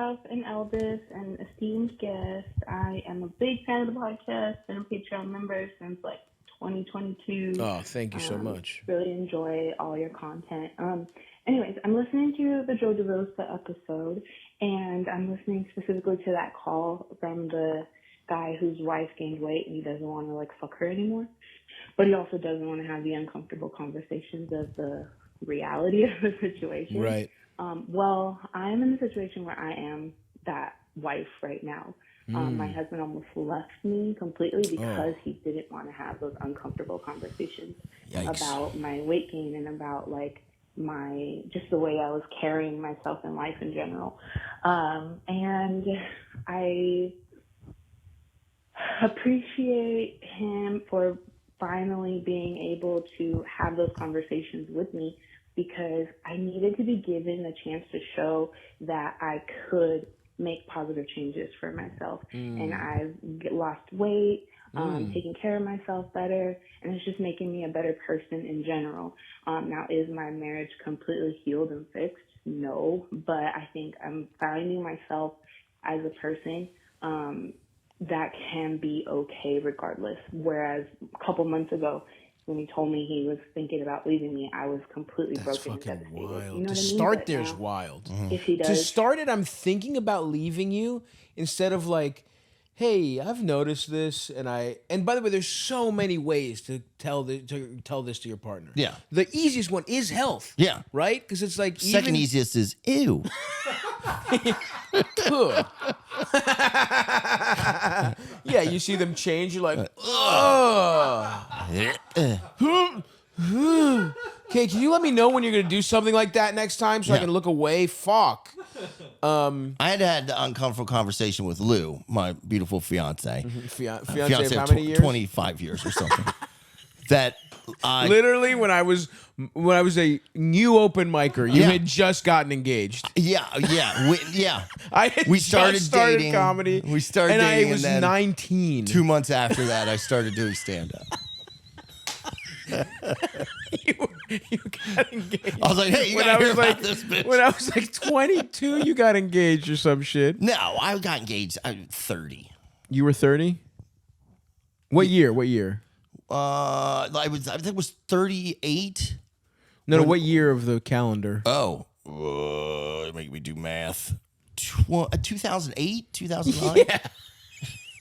Stav and Elvis, an esteemed guest. I am a big fan of the podcast and a Patreon member since like 2022. Oh, thank you so much. Really enjoy all your content. Anyways, I'm listening to the Joe DeRosa episode, and I'm listening specifically to that call from the guy whose wife gained weight and he doesn't want to like fuck her anymore, but he also doesn't want to have the uncomfortable conversations of the reality of the situation. Right. Well, I'm in a situation where I am that wife right now. My husband almost left me completely because he didn't want to have those uncomfortable conversations about my weight gain and about like just the way I was carrying myself in life in general. And I appreciate him for finally being able to have those conversations with me, because I needed to be given a chance to show that I could make positive changes for myself. And I've lost weight, taking care of myself better, and it's just making me a better person in general. Now, is my marriage completely healed and fixed? No, but I think I'm finding myself as a person that can be okay regardless. Whereas a couple months ago, when he told me he was thinking about leaving me, I was completely broken and devastated. Wild. You know to what I mean? start there's wild. If he does, to start it, I'm thinking about leaving you instead of like, hey, I've noticed this, and by the way, there's so many ways to tell this to your partner. Yeah. The easiest one is health. Yeah. Right? Because it's like Second easiest is ew. Yeah, you see them change, you're like, ugh. Okay, can you let me know when you're gonna do something like that next time so I can look away? Fuck. I had to have the uncomfortable conversation with Lou, my beautiful fiance. Fiance of how many years? 25 years or something. That literally when I was a new open micer, you had just gotten engaged. Yeah. We started dating comedy. We started and dating, I was and then 19. 2 months after that, I started doing stand-up. You got engaged. I was like, hey, you gotta hear about this bitch. When I was like 22, you got engaged or some shit. No, I got engaged at 30. You were 30? What year? I think it was 38. No, what year of the calendar? Oh, make me do math. 2008, 2009. Yeah.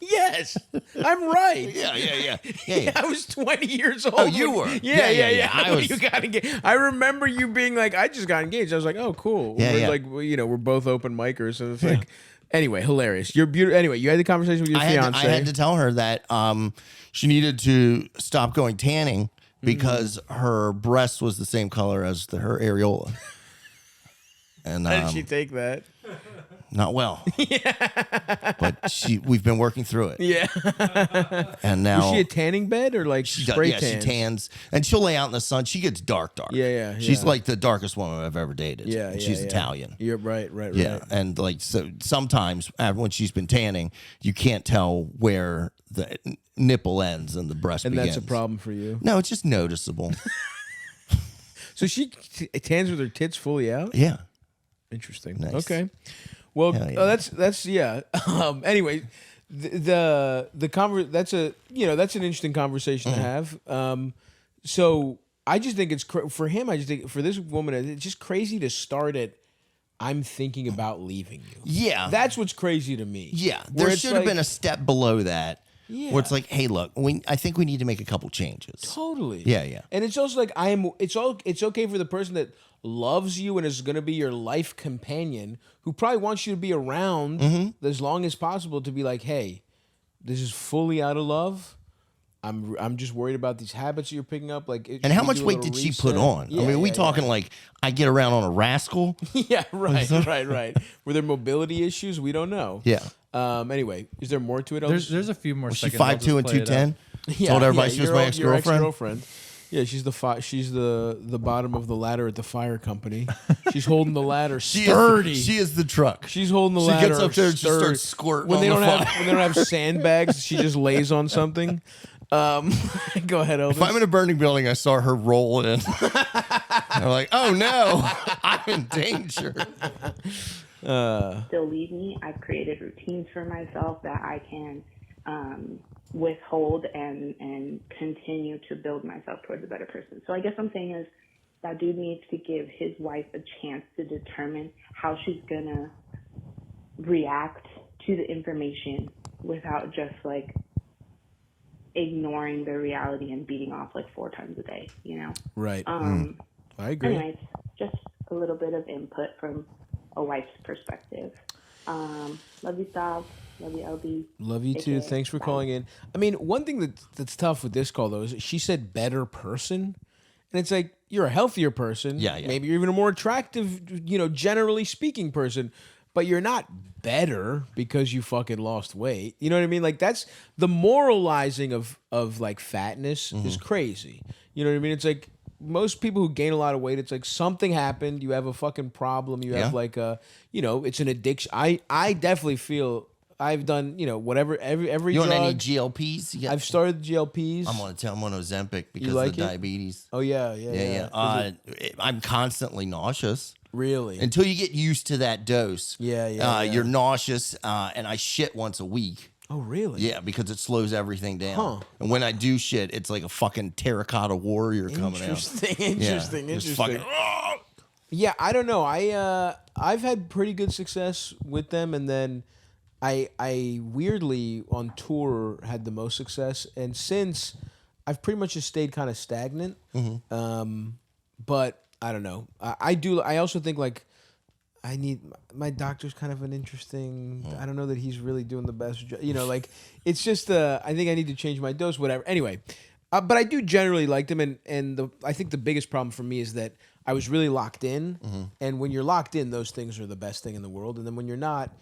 Yes, I'm right. Yeah. I was 20 years old. Oh, you were? Yeah. I was. You got engaged. I remember you being like, I just got engaged. I was like, oh, cool. We're like, we're both open micers, so it's like, anyway, hilarious. You're beautiful. Anyway, you had the conversation with your fiance. I had to tell her that she needed to stop going tanning because her breast was the same color as her areola. And how did she take that? Not well. But we've been working through it. Yeah. And now, was she a tanning bed or like spray tan? She tans, and she'll lay out in the sun. She gets dark. Yeah. She's like the darkest woman I've ever dated. Yeah, she's Italian. You're right. Yeah, and like so sometimes when she's been tanning, you can't tell where the nipple ends and the breast begins. And that's a problem for you? No, it's just noticeable. So she tans with her tits fully out? Yeah. Interesting. Nice. Okay. Well, that's yeah. Anyway, that's an interesting conversation to have. So I just think it's for him. I just think for this woman, it's just crazy to start it. I'm thinking about leaving you. Yeah, that's what's crazy to me. Yeah, there should have been a step below that. Yeah. Where it's like, hey, look, I think we need to make a couple changes. Totally. Yeah. And it's also like it's okay for the person that loves you and is going to be your life companion, who probably wants you to be around as long as possible, to be like, hey, this is fully out of love. I'm just worried about these habits that you're picking up. Like, and how much weight did she put on? Yeah, I mean, we talking like I get around on a rascal? Yeah, right. Were there mobility issues? We don't know. Yeah. Anyway, is there more to it? There's a few more. Was she seconds. 5'2" and 210? Yeah, told everybody she was my ex-girlfriend. Yeah, she's the bottom of the ladder at the fire company. She's holding the ladder sturdy. She is the truck. She's holding the ladder. She gets up there and just starts squirting. When they don't have sandbags, she just lays on something. Go ahead, Elvis. If I'm in a burning building, I saw her roll in. I'm like, oh no, I'm in danger. still leave me. I've created routines for myself that I can withhold and continue to build myself towards a better person. So I guess what I'm saying is that dude needs to give his wife a chance to determine how she's gonna react to the information without just like ignoring the reality and beating off like 4 times a day, you know? Right. I agree. Anyways, just a little bit of input from a wife's perspective. Love you, Stav. Love you, LD. Love you too. Thanks for calling in. I mean, one thing that's tough with this call though is she said better person. And it's like, you're a healthier person. Yeah. Maybe you're even a more attractive, generally speaking person, but you're not better because you fucking lost weight. You know what I mean? Like, that's the moralizing of like fatness is crazy. You know what I mean? It's like most people who gain a lot of weight, it's like something happened. You have a fucking problem. You have like it's an addiction. I definitely feel I've done, whatever, every You drug. want any GLPs? I've started GLPs. I'm on Ozempic because like of the diabetes. Oh, yeah. I'm constantly nauseous. Really? Until you get used to that dose. Yeah. You're nauseous, and I shit once a week. Oh, really? Yeah, because it slows everything down. Huh. And when I do shit, it's like a fucking terracotta warrior coming out. Interesting. Just fucking, yeah, I don't know. I've had pretty good success with them, and then I weirdly on tour had the most success, and since I've pretty much just stayed kind of stagnant. But I don't know. I also think like I need my doctor's kind of an interesting. I don't know that he's really doing the best job. Like it's just I think I need to change my dose. Whatever. Anyway, but I do generally like them, and I think the biggest problem for me is that I was really locked in, and when you're locked in, those things are the best thing in the world, and then when you're not.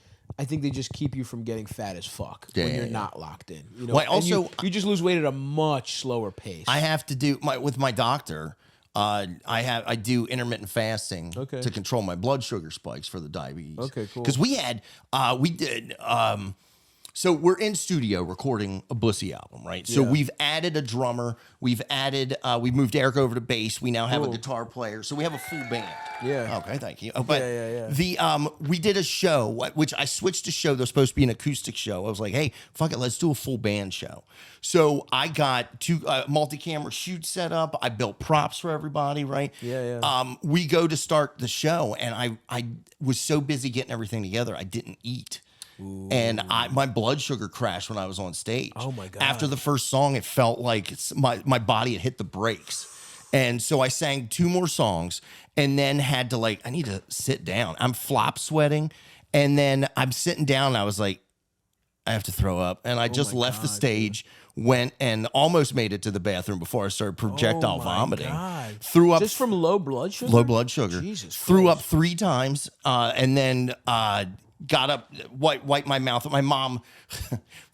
I think they just keep you from getting fat as fuck when you're not locked in. Well, also, you just lose weight at a much slower pace. I have to do with my doctor. I do intermittent fasting to control my blood sugar spikes for the diabetes. Okay, cool. Because we did. So we're in studio recording a Blissy album, right? So we've added a drummer. We've moved Eric over to bass. We now have a guitar player. So we have a full band. Yeah. Okay, thank you. But we did a show, which I switched to show. There was supposed to be an acoustic show. I was like, hey, fuck it, let's do a full band show. So I got 2 multi-camera shoots set up. I built props for everybody, right? Yeah. We go to start the show, and I was so busy getting everything together, I didn't eat. Ooh. And my blood sugar crashed when I was on stage. Oh my God. After the first song, it felt like my body had hit the brakes. And so I sang 2 more songs and then had to I need to sit down. I'm flop sweating. And then I'm sitting down and I was like, I have to throw up. And I just left the stage, went and almost made it to the bathroom before I started projectile vomiting. God. Threw up. Just from low blood sugar? Low blood sugar. Jesus Threw Christ. up 3 times and then got up, wiped my mouth. My mom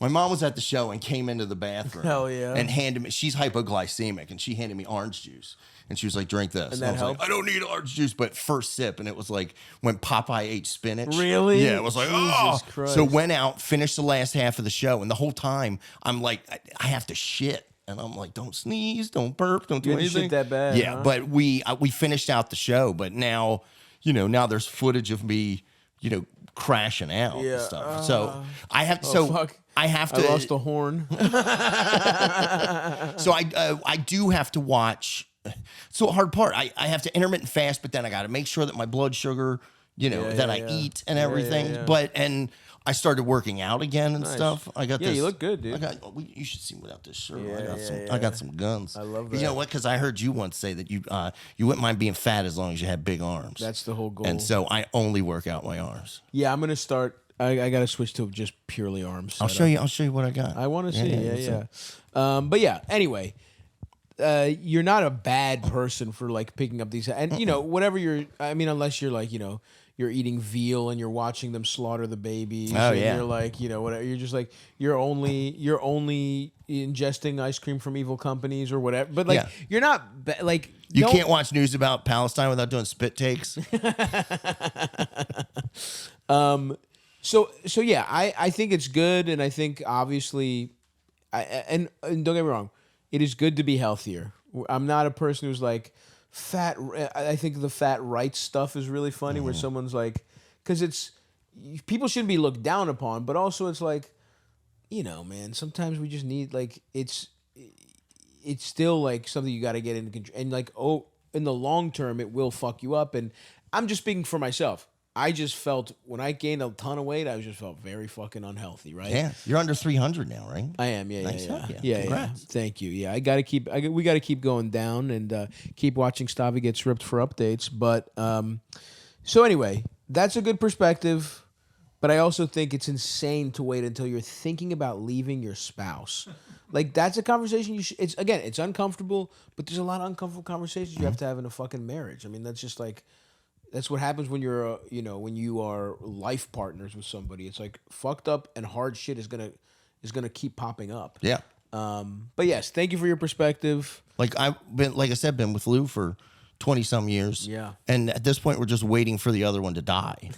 was at the show and came into the bathroom. Hell yeah. And handed me, she's hypoglycemic, and she handed me orange juice. And she was like, drink this. And that I was helped? like, I don't need orange juice. But first sip, and it was like when Popeye ate spinach. Really? Yeah, it was like, Jesus Christ. So went out, finished the last half of the show. And the whole time, I'm like, I have to shit. And I'm like, don't sneeze, don't burp, don't do anything. Shit that bad, yeah, huh? but we finished out the show. But now, now there's footage of me, crashing out and stuff. So I have fuck. I have to. I lost a horn. So I do have to watch. So the hard part, I have to intermittent fast, but then I got to make sure that my blood sugar, that I eat and everything. Yeah. But I started working out again and stuff. I got this. you look good, dude. You should see me without this shirt. Yeah, I got some guns. I love that. You know what? Because I heard you once say that you wouldn't mind being fat as long as you had big arms. That's the whole goal. And so I only work out my arms. Yeah, I'm gonna start. I got to switch to just purely arms. I'll show you what I got. I want to see. Yeah. But yeah. Anyway, you're not a bad person for picking up these, and whatever you're. I mean, unless you're you're eating veal and you're watching them slaughter the babies. Oh, and yeah. You're whatever. You're just you're only ingesting ice cream from evil companies or whatever. But you're not you can't watch news about Palestine without doing spit takes. So yeah, I think it's good, and I think obviously, and don't get me wrong, it is good to be healthier. I'm not a person who's fat. I think the fat rights stuff is really funny, where someone's because it's people shouldn't be looked down upon, but also it's like, you know, man, sometimes we just need like it's still like something you got to get into control, and like in the long term it will fuck you up. And I'm just speaking for myself. I just felt when I gained a ton of weight, I just felt very fucking unhealthy, right? Yeah, you're under 300 now, right? I am, yeah, nice yeah. Thank you. Yeah, we got to keep going down and keep watching Stavvy get stripped for updates. But so anyway, that's a good perspective. But I also think it's insane to wait until you're thinking about leaving your spouse. Like that's a conversation it's uncomfortable, but there's a lot of uncomfortable conversations you have to have in a fucking marriage. I mean, that's just like. That's what happens when you're, when you are life partners with somebody. It's like fucked up and hard shit is gonna keep popping up. Yeah. But yes, thank you for your perspective. Like I said, been with Lou for 20 some years. Yeah. And at this point, we're just waiting for the other one to die.